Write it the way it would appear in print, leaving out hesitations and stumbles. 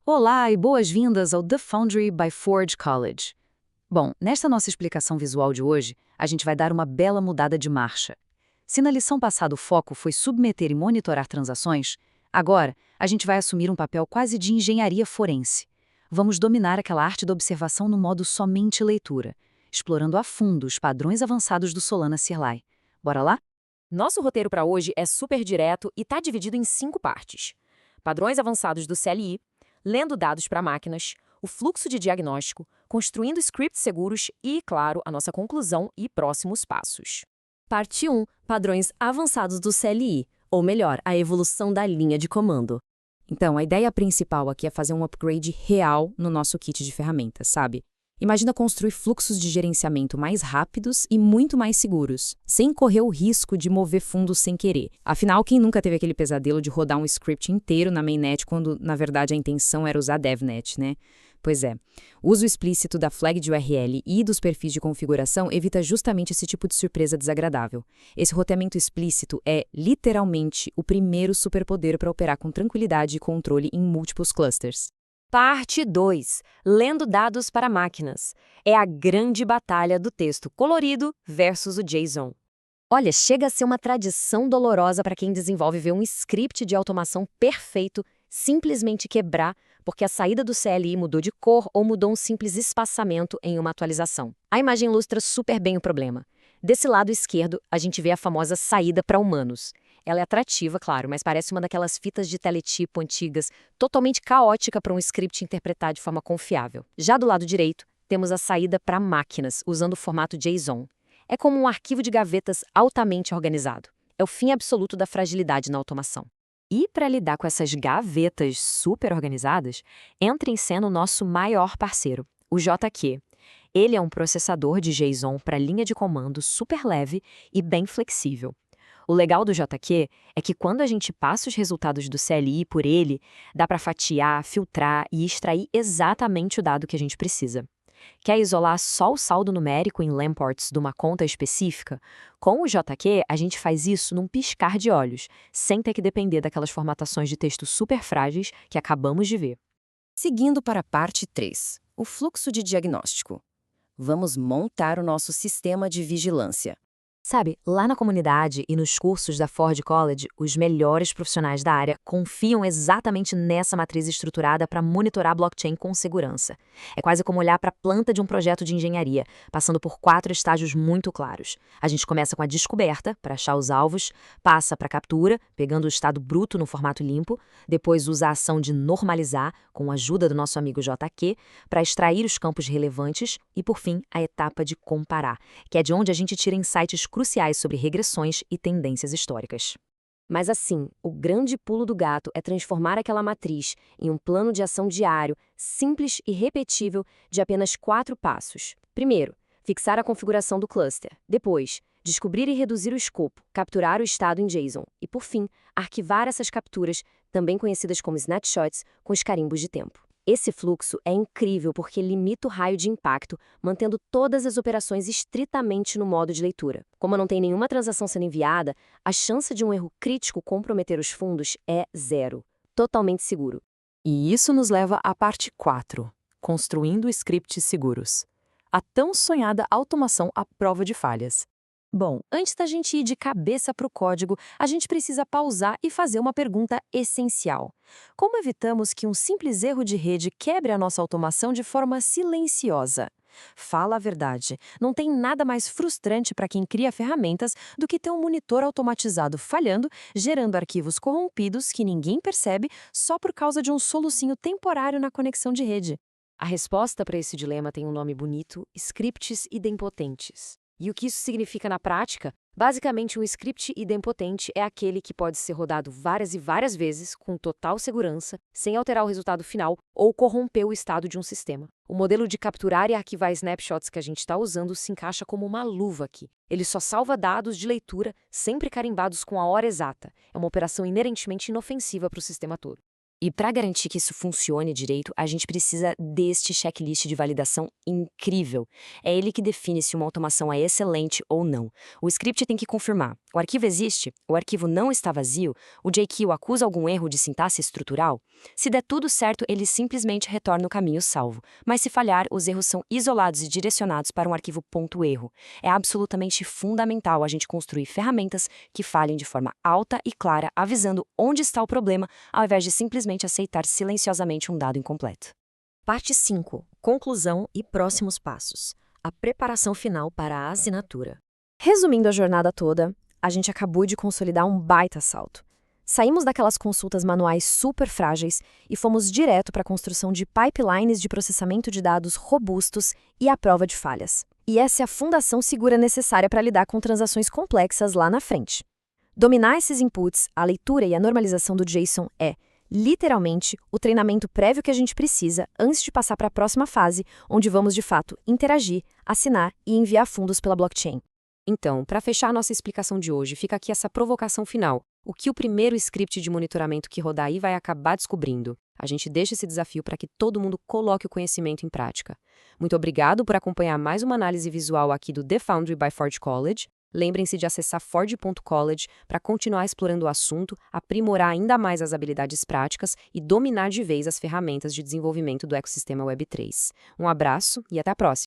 Olá e boas-vindas ao The Foundry by Ford College. Bom, nesta nossa explicação visual de hoje, a gente vai dar uma bela mudada de marcha. Se na lição passada o foco foi submeter e monitorar transações, agora a gente vai assumir um papel quase de engenharia forense. Vamos dominar aquela arte da observação no modo somente leitura, explorando a fundo os padrões avançados do Solana CLI. Bora lá? Nosso roteiro para hoje é super direto e está dividido em 5 partes. Padrões avançados do CLI, lendo dados para máquinas, o fluxo de diagnóstico, construindo scripts seguros e, claro, a nossa conclusão e próximos passos. Parte 1. Padrões avançados do CLI, ou melhor, a evolução da linha de comando. Então, a ideia principal aqui é fazer um upgrade real no nosso kit de ferramentas, sabe? Imagina construir fluxos de gerenciamento mais rápidos e muito mais seguros, sem correr o risco de mover fundos sem querer. Afinal, quem nunca teve aquele pesadelo de rodar um script inteiro na mainnet quando, na verdade, a intenção era usar DevNet, né? Pois é, o uso explícito da flag de URL e dos perfis de configuração evita justamente esse tipo de surpresa desagradável. Esse roteamento explícito é, literalmente, o primeiro superpoder para operar com tranquilidade e controle em múltiplos clusters. Parte 2. Lendo dados para máquinas. É a grande batalha do texto colorido versus o JSON. Olha, chega a ser uma tradição dolorosa para quem desenvolve ver um script de automação perfeito simplesmente quebrar porque a saída do CLI mudou de cor ou mudou um simples espaçamento em uma atualização. A imagem ilustra super bem o problema. Desse lado esquerdo, a gente vê a famosa saída para humanos. Ela é atrativa, claro, mas parece uma daquelas fitas de teletipo antigas, totalmente caótica para um script interpretar de forma confiável. Já do lado direito, temos a saída para máquinas, usando o formato JSON. É como um arquivo de gavetas altamente organizado. É o fim absoluto da fragilidade na automação. E para lidar com essas gavetas super organizadas, entra em cena o nosso maior parceiro, o JQ. Ele é um processador de JSON para linha de comando super leve e bem flexível. O legal do JQ é que quando a gente passa os resultados do CLI por ele, dá para fatiar, filtrar e extrair exatamente o dado que a gente precisa. Quer isolar só o saldo numérico em lamports de uma conta específica? Com o JQ, a gente faz isso num piscar de olhos, sem ter que depender daquelas formatações de texto super frágeis que acabamos de ver. Seguindo para a parte 3. O fluxo de diagnóstico. Vamos montar o nosso sistema de vigilância. Sabe, lá na comunidade e nos cursos da Ford College, os melhores profissionais da área confiam exatamente nessa matriz estruturada para monitorar a blockchain com segurança. É quase como olhar para a planta de um projeto de engenharia, passando por 4 estágios muito claros. A gente começa com a descoberta, para achar os alvos, passa para a captura, pegando o estado bruto no formato limpo, depois usa a ação de normalizar, com a ajuda do nosso amigo JQ, para extrair os campos relevantes e, por fim, a etapa de comparar, que é de onde a gente tira insights cruciais sobre regressões e tendências históricas. Mas assim, o grande pulo do gato é transformar aquela matriz em um plano de ação diário, simples e repetível, de apenas 4 passos. Primeiro, fixar a configuração do cluster. Depois, descobrir e reduzir o escopo, capturar o estado em JSON. E, por fim, arquivar essas capturas, também conhecidas como snapshots, com os carimbos de tempo. Esse fluxo é incrível porque limita o raio de impacto, mantendo todas as operações estritamente no modo de leitura. Como não tem nenhuma transação sendo enviada, a chance de um erro crítico comprometer os fundos é 0. Totalmente seguro. E isso nos leva à parte 4, construindo scripts seguros. A tão sonhada automação à prova de falhas. Bom, antes da gente ir de cabeça para o código, a gente precisa pausar e fazer uma pergunta essencial. Como evitamos que um simples erro de rede quebre a nossa automação de forma silenciosa? Fala a verdade, não tem nada mais frustrante para quem cria ferramentas do que ter um monitor automatizado falhando, gerando arquivos corrompidos que ninguém percebe só por causa de um solucinho temporário na conexão de rede. A resposta para esse dilema tem um nome bonito: scripts idempotentes. E o que isso significa na prática? Basicamente, um script idempotente é aquele que pode ser rodado várias e várias vezes, com total segurança, sem alterar o resultado final ou corromper o estado de um sistema. O modelo de capturar e arquivar snapshots que a gente está usando se encaixa como uma luva aqui. Ele só salva dados de leitura, sempre carimbados com a hora exata. É uma operação inerentemente inofensiva para o sistema todo. E para garantir que isso funcione direito, a gente precisa deste checklist de validação incrível. É ele que define se uma automação é excelente ou não. O script tem que confirmar: o arquivo existe? O arquivo não está vazio? O JQ acusa algum erro de sintaxe estrutural? Se der tudo certo, ele simplesmente retorna o caminho salvo. Mas se falhar, os erros são isolados e direcionados para um arquivo .erro. É absolutamente fundamental a gente construir ferramentas que falhem de forma alta e clara, avisando onde está o problema, ao invés de simplesmente aceitar silenciosamente um dado incompleto. Parte 5. Conclusão e próximos passos. A preparação final para a assinatura. Resumindo a jornada toda, a gente acabou de consolidar um baita salto. Saímos daquelas consultas manuais super frágeis e fomos direto para a construção de pipelines de processamento de dados robustos e à prova de falhas. E essa é a fundação segura necessária para lidar com transações complexas lá na frente. Dominar esses inputs, a leitura e a normalização do JSON é, literalmente, o treinamento prévio que a gente precisa antes de passar para a próxima fase, onde vamos, de fato, interagir, assinar e enviar fundos pela blockchain. Então, para fechar a nossa explicação de hoje, fica aqui essa provocação final. O que o primeiro script de monitoramento que rodar aí vai acabar descobrindo? A gente deixa esse desafio para que todo mundo coloque o conhecimento em prática. Muito obrigado por acompanhar mais uma análise visual aqui do The Foundry by Forge College. Lembrem-se de acessar forge.college para continuar explorando o assunto, aprimorar ainda mais as habilidades práticas e dominar de vez as ferramentas de desenvolvimento do ecossistema Web3. Um abraço e até a próxima!